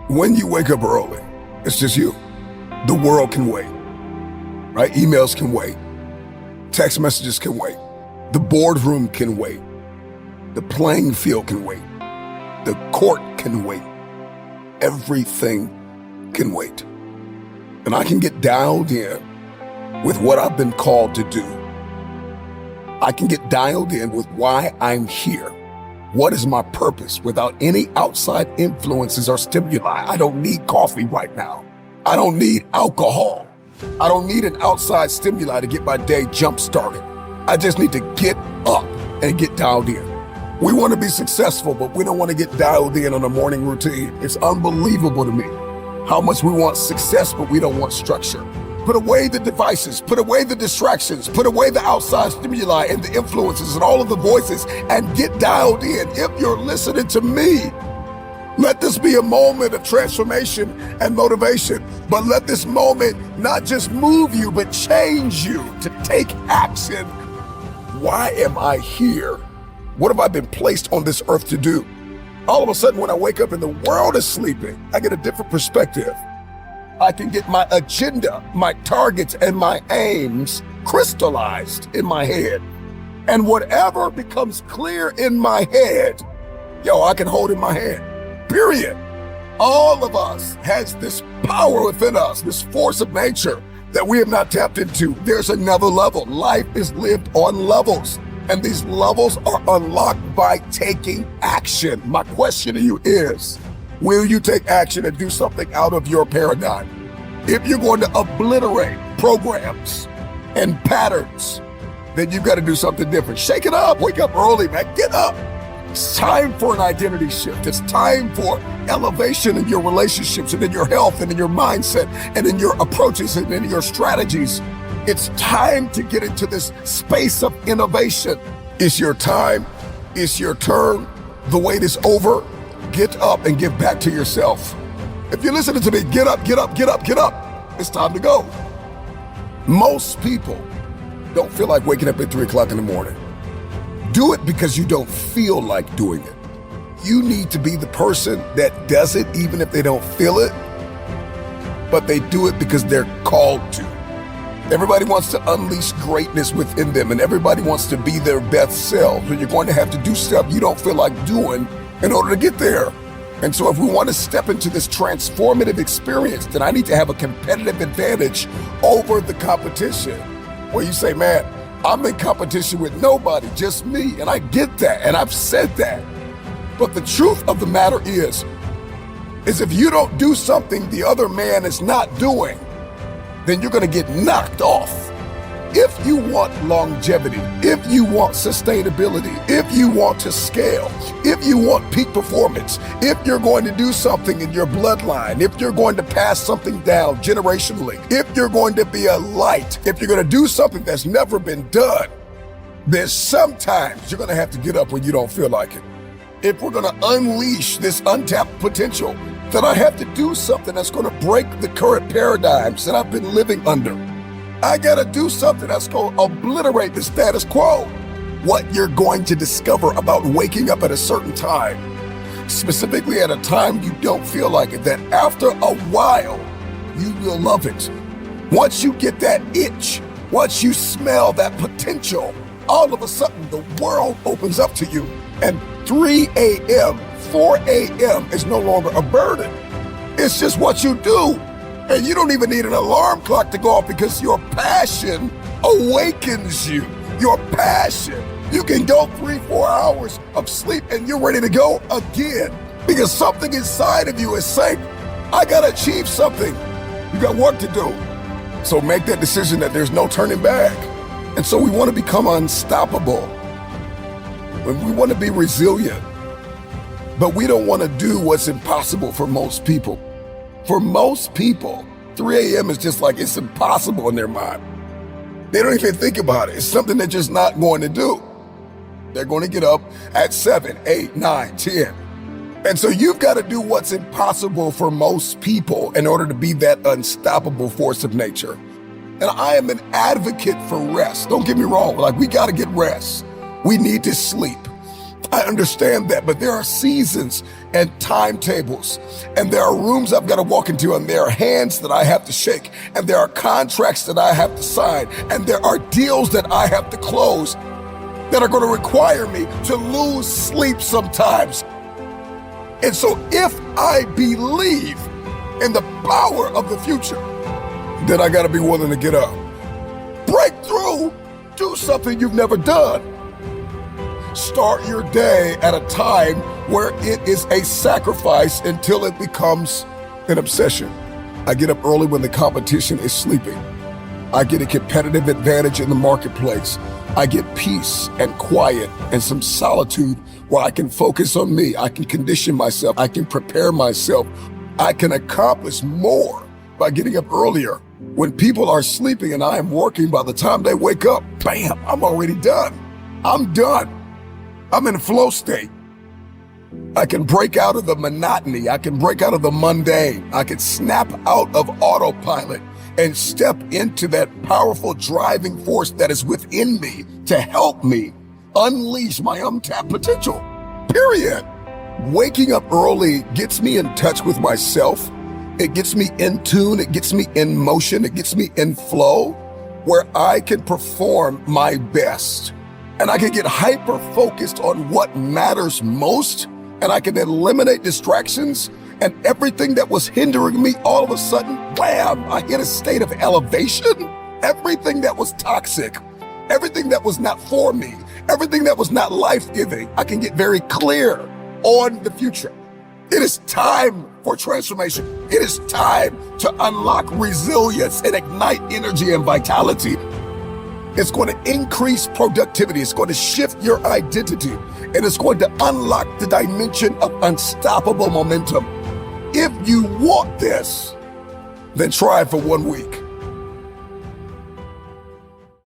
When you wake up early, it's just you. The world can wait, right? Emails can wait. Text messages can wait. The boardroom can wait. The playing field can wait. The court can wait. Everything can wait. And I can get dialed in with what I've been called to do. I can get dialed in with why I'm here. What is my purpose without any outside influences or stimuli? I don't need coffee right now. I don't need alcohol. I don't need an outside stimuli to get my day jump started. I just need to get up and get dialed in. We want to be successful, but we don't want to get dialed in on a morning routine. It's unbelievable to me how much we want success, but we don't want structure. Put away the devices, put away the distractions, put away the outside stimuli and the influences and all of the voices and get dialed in. If you're listening to me, let this be a moment of transformation and motivation, but let this moment not just move you, but change you to take action. Why am I here? What have I been placed on this earth to do? All of a sudden, when I wake up and the world is sleeping, I get a different perspective. I can get my agenda, my targets, and my aims crystallized in my head. And whatever becomes clear in my head, I can hold in my hand, period. All of us has this power within us, this force of nature that we have not tapped into. There's another level. Life is lived on levels, and these levels are unlocked by taking action. My question to you is, will you take action and do something out of your paradigm? If you're going to obliterate programs and patterns, then you've got to do something different. Shake it up. Wake up early, man. Get up. It's time for an identity shift. It's time for elevation in your relationships and in your health and in your mindset and in your approaches and in your strategies. It's time to get into this space of innovation. It's your time. It's your turn. The wait is over. Get up and give back to yourself. If you're listening to me, get up, get up, get up, get up. It's time to go. Most people don't feel like waking up at 3 o'clock in the morning. Do it because you don't feel like doing it. You need to be the person that does it even if they don't feel it, but they do it because they're called to. Everybody wants to unleash greatness within them, and everybody wants to be their best selves, but you're going to have to do stuff you don't feel like doing in order to get there. And so if we want to step into this transformative experience, then I need to have a competitive advantage over the competition. Where you say, man, I'm in competition with nobody, just me. And I get that, and I've said that. But the truth of the matter is if you don't do something the other man is not doing, then you're going to get knocked off. If you want longevity, if you want sustainability, if you want to scale, if you want peak performance, if you're going to do something in your bloodline, if you're going to pass something down generationally, if you're going to be a light, if you're going to do something that's never been done, then sometimes you're going to have to get up when you don't feel like it. If we're going to unleash this untapped potential, then I have to do something that's going to break the current paradigms that I've been living under. I gotta do something that's gonna obliterate the status quo. What you're going to discover about waking up at a certain time, specifically at a time you don't feel like it, that after a while, you will love it. Once you get that itch, once you smell that potential, all of a sudden the world opens up to you. And 3 a.m., 4 a.m. is no longer a burden. It's just what you do. And you don't even need an alarm clock to go off because your passion awakens you. Your passion. You can go 3-4 hours of sleep and you're ready to go again because something inside of you is saying, I gotta achieve something. You got work to do. So make that decision that there's no turning back. And so we want to become unstoppable. We want to be resilient. But we don't want to do what's impossible for most people. For most people, 3 a.m. is just like it's impossible in their mind. They don't even think about it. It's something they're just not going to do. They're going to get up at 7, 8, 9, 10. And so you've got to do what's impossible for most people in order to be that unstoppable force of nature. And I am an advocate for rest. Don't get me wrong. We got to get rest. We need to sleep. I understand that, but there are seasons and timetables, and there are rooms I've got to walk into, and there are hands that I have to shake, and there are contracts that I have to sign, and there are deals that I have to close that are going to require me to lose sleep sometimes. And so if I believe in the power of the future, then I got to be willing to get up, break through, do something you've never done. Start your day at a time where it is a sacrifice until it becomes an obsession. I get up early when the competition is sleeping. I get a competitive advantage in the marketplace. I get peace and quiet and some solitude where I can focus on me. I can condition myself. I can prepare myself. I can accomplish more by getting up earlier. When people are sleeping and I am working, by the time they wake up, bam, I'm already done. I'm done. I'm in a flow state. I can break out of the monotony. I can break out of the mundane. I can snap out of autopilot and step into that powerful driving force that is within me to help me unleash my untapped potential. Period. Waking up early gets me in touch with myself. It gets me in tune. It gets me in motion. It gets me in flow where I can perform my best. And I can get hyper focused on what matters most. And I can eliminate distractions, and everything that was hindering me, all of a sudden, wham, I hit a state of elevation. Everything that was toxic, everything that was not for me, everything that was not life-giving, I can get very clear on the future. It is time for transformation. It is time to unlock resilience and ignite energy and vitality. It's going to increase productivity. It's going to shift your identity, and it's going to unlock the dimension of unstoppable momentum. If you want this, then try it for 1 week.